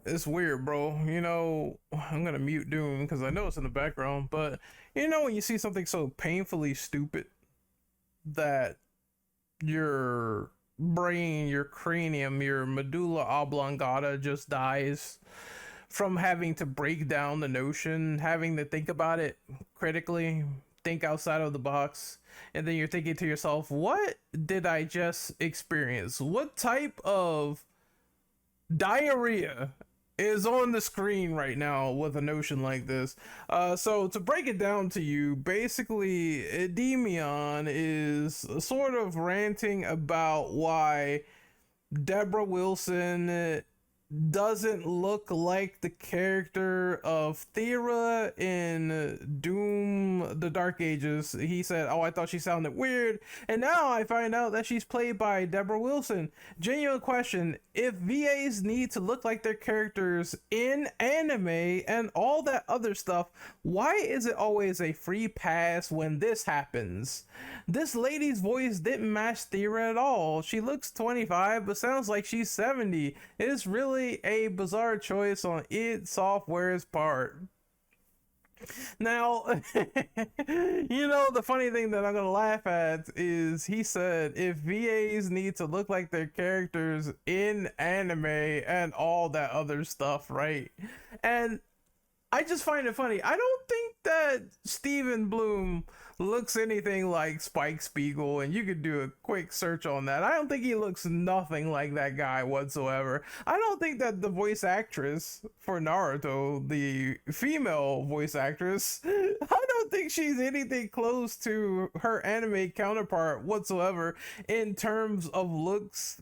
It's weird, bro. I'm gonna mute Doom because I know it's in the background, but when you see something so painfully stupid that your brain, your cranium, your medulla oblongata just dies from having to break down the notion, having to think about it critically, think outside of the box, and then you're thinking to yourself, what did I just experience? What type of diarrhea is on the screen right now with a notion like this? So to break it down to you, basically, Endymion is sort of ranting about why Deborah Wilson doesn't look like the character of Thera in Doom the Dark Ages. He said, "Oh, I thought she sounded weird, and now I find out that she's played by Deborah Wilson." Genuine question: if VAs need to look like their characters in anime and all that other stuff, why is it always a free pass when this happens? This lady's voice didn't match Thera at all. She looks 25 but sounds like she's 70. It's really a bizarre choice on id Software's part. Now, the funny thing that I'm gonna laugh at is he said if VAs need to look like their characters in anime and all that other stuff, right? And I just find it funny. I don't think that Steven Bloom looks anything like Spike Spiegel, and you could do a quick search on that. I don't think he looks nothing like that guy whatsoever. I don't think that the voice actress for Naruto, the female voice actress, I don't think she's anything close to her anime counterpart whatsoever in terms of looks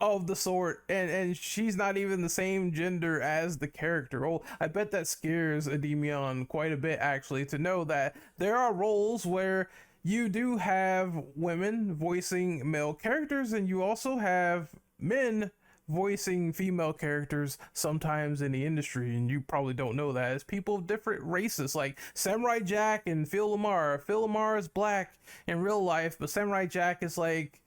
of the sort, and she's not even the same gender as the character. Oh, I bet that scares Endymion quite a bit, actually, to know that there are roles where you do have women voicing male characters and you also have men voicing female characters sometimes in the industry, and you probably don't know that. It's people of different races, like Samurai Jack and Phil Lamar. Phil Lamar is black in real life, but Samurai Jack is like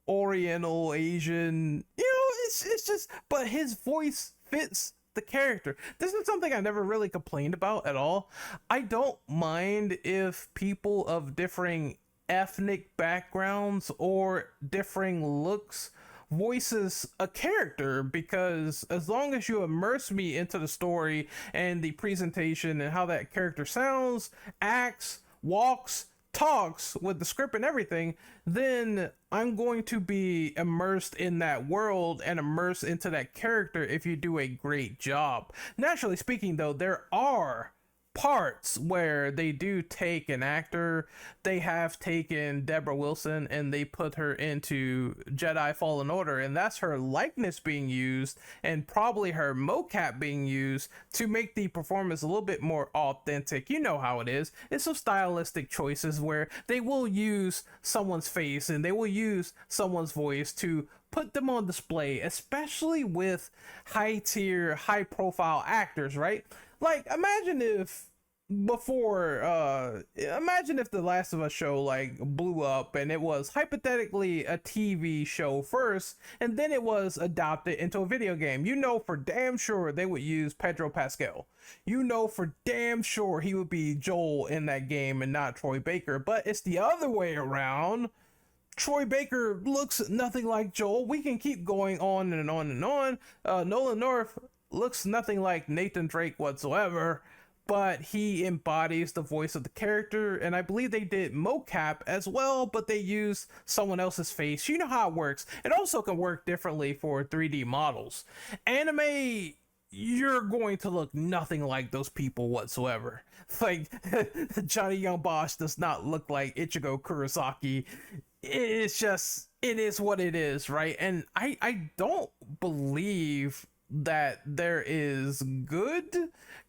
Oriental, Asian, it's just, but his voice fits the character. This is something I never really complained about at all. I don't mind if people of differing ethnic backgrounds or differing looks voices a character, because as long as you immerse me into the story and the presentation and how that character sounds, acts, walks, talks with the script and everything, then I'm going to be immersed in that world and immersed into that character if you do a great job. Naturally speaking, though, there are parts where they do take an actor. They have taken Deborah Wilson and they put her into Jedi Fallen Order, and that's her likeness being used and probably her mocap being used to make the performance a little bit more authentic. You know how it is. It's some stylistic choices where they will use someone's face and they will use someone's voice to put them on display, especially with high tier, high profile actors, right? Like, imagine if the Last of Us show like blew up and it was hypothetically a TV show first and then it was adopted into a video game. You know for damn sure they would use Pedro Pascal. You know for damn sure he would be Joel in that game and not Troy Baker. But it's the other way around. Troy Baker looks nothing like Joel. We can keep going on and on and on. Nolan North looks nothing like Nathan Drake whatsoever, but he embodies the voice of the character, and I believe they did mocap as well, but they used someone else's face. You know how it works. It also can work differently for 3D models. Anime, you're going to look nothing like those people whatsoever. Like, Johnny Young Bosch does not look like Ichigo Kurosaki. It's just, it is what it is, right? And I don't believe that there is good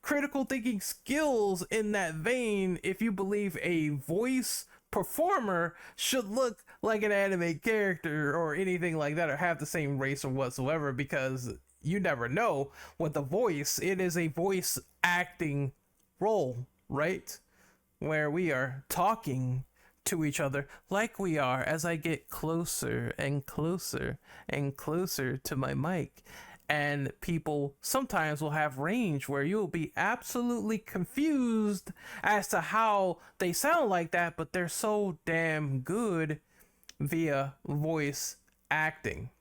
critical thinking skills in that vein if you believe a voice performer should look like an anime character or anything like that, or have the same race or whatsoever, because you never know. With the voice, it is a voice acting role, right? Where we are talking to each other like we are as I get closer and closer and closer to my mic. And people sometimes will have range where you'll be absolutely confused as to how they sound like that, but they're so damn good via voice acting.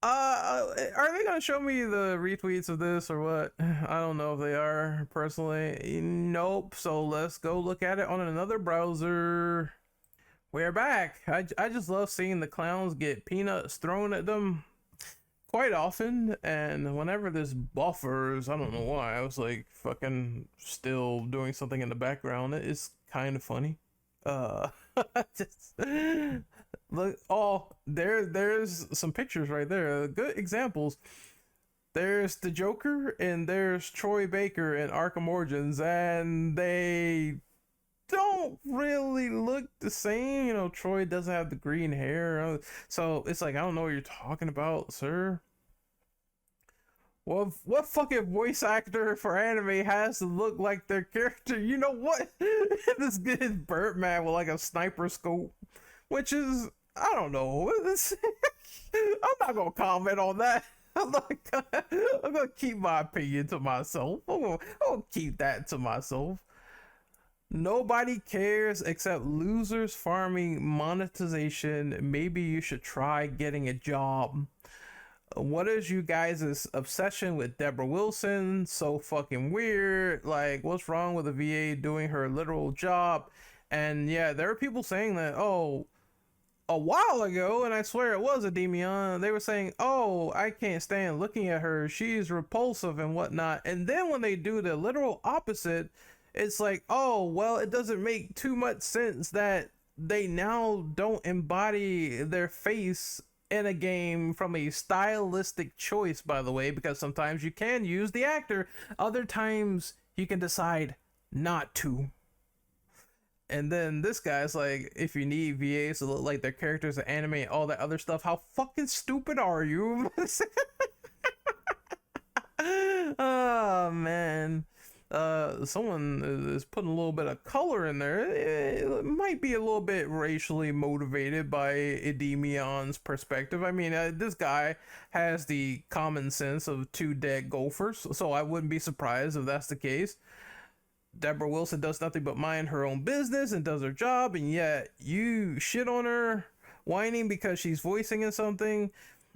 Are they gonna show me the retweets of this or what? I don't know if they are personally. Nope. So let's go look at it on another browser. We're back. I just love seeing the clowns get peanuts thrown at them quite often, and whenever this buffers, I don't know why, I was like fucking still doing something in the background. It is kind of funny. Just look. Oh, there's some pictures right there, good examples. There's the Joker and there's Troy Baker in Arkham Origins, and they don't really look the same. You know, Troy doesn't have the green hair, so it's like, I don't know what you're talking about, sir. What fucking voice actor for anime has to look like their character? You know what? This good Birdman with like a sniper scope, which is, I don't know. I'm not gonna comment on that. I'm gonna keep my opinion to myself. I'm gonna keep that to myself. Nobody cares except losers farming monetization. Maybe you should try getting a job. What is you guys' obsession with Deborah Wilson? So fucking weird. Like, what's wrong with a VA doing her literal job? And yeah, there are people saying that, oh, a while ago, and I swear it was Endymion, they were saying, oh, I can't stand looking at her, she's repulsive and whatnot. And then when they do the literal opposite, it's like, oh, well, it doesn't make too much sense that they now don't embody their face in a game from a stylistic choice, by the way, because sometimes you can use the actor, other times you can decide not to. And then this guy's like, if you need VAs to look like their characters in anime and all that other stuff, how fucking stupid are you? Oh man. Someone is putting a little bit of color in there. It might be a little bit racially motivated by Endymion's perspective. I mean, this guy has the common sense of two dead gophers, so I wouldn't be surprised if that's the case. Deborah Wilson does nothing but mind her own business and does her job, and yet you shit on her, whining because she's voicing in something.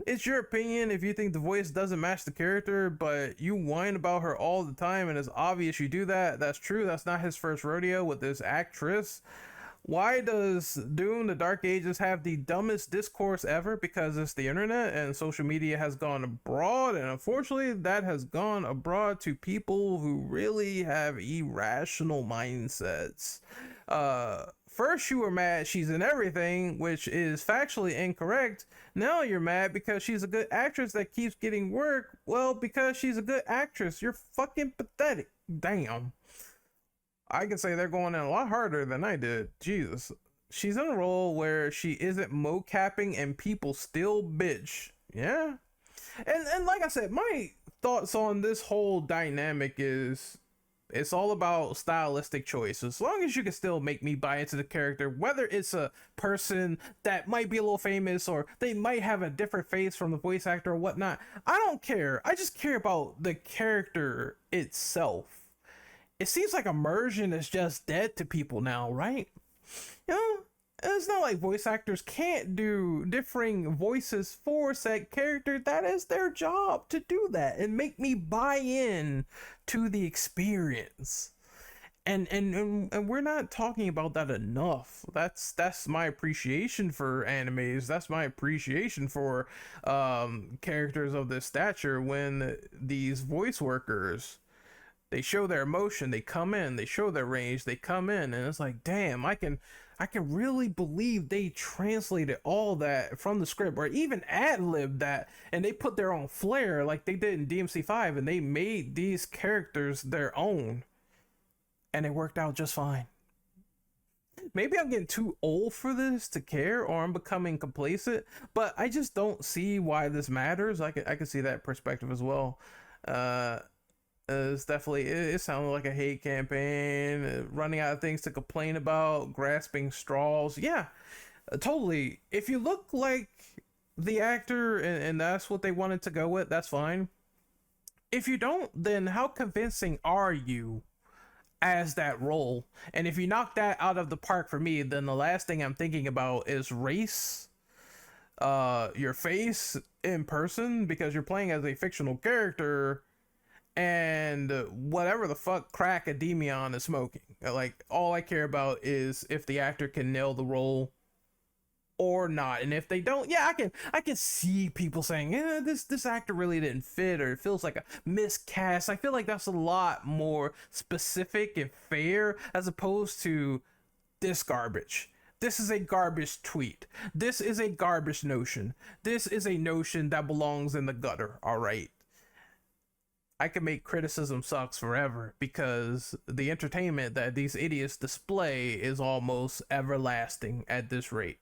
It's your opinion if you think the voice doesn't match the character, but you whine about her all the time, and it's obvious you do that. That's true. That's not his first rodeo with this actress. Why does Doom the Dark Ages have the dumbest discourse ever? Because it's the internet and social media has gone abroad, and unfortunately that has gone abroad to people who really have irrational mindsets. First you were mad she's in everything, which is factually incorrect. Now you're mad because she's a good actress that keeps getting work. Well, because she's a good actress. You're fucking pathetic. Damn. I can say they're going in a lot harder than I did. Jesus. She's in a role where she isn't mocapping and people still bitch. Yeah. And like I said, my thoughts on this whole dynamic is, it's all about stylistic choice. As long as you can still make me buy into the character, whether it's a person that might be a little famous or they might have a different face from the voice actor or whatnot, I don't care. I just care about the character itself. It seems like immersion is just dead to people now, right? You know, it's not like voice actors can't do differing voices for said character. That is their job to do that and make me buy in to the experience. And we're not talking about that enough. That's my appreciation for animes. That's my appreciation for characters of this stature, when these voice workers, they show their emotion, they come in, they show their range, they come in, and it's like, damn, I can really believe they translated all that from the script, or even ad-libbed that, and they put their own flair like they did in DMC5, and they made these characters their own, and it worked out just fine. Maybe I'm getting too old for this to care, or I'm becoming complacent, but I just don't see why this matters. I can see that perspective as well. It's definitely, it sounded like a hate campaign, running out of things to complain about, grasping straws. Yeah, totally. If you look like the actor and that's what they wanted to go with, that's fine. If you don't, then how convincing are you as that role? And if you knock that out of the park for me, then the last thing I'm thinking about is race, your face in person, because you're playing as a fictional character, and whatever the fuck crack Endymion is smoking. Like, all I care about is if the actor can nail the role or not. And if they don't, yeah, I can see people saying, yeah, this actor really didn't fit, or it feels like a miscast. I feel like that's a lot more specific and fair, as opposed to this garbage. This is a garbage tweet. This is a garbage notion. This is a notion that belongs in the gutter. All right. I can make criticism sucks forever, because the entertainment that these idiots display is almost everlasting at this rate.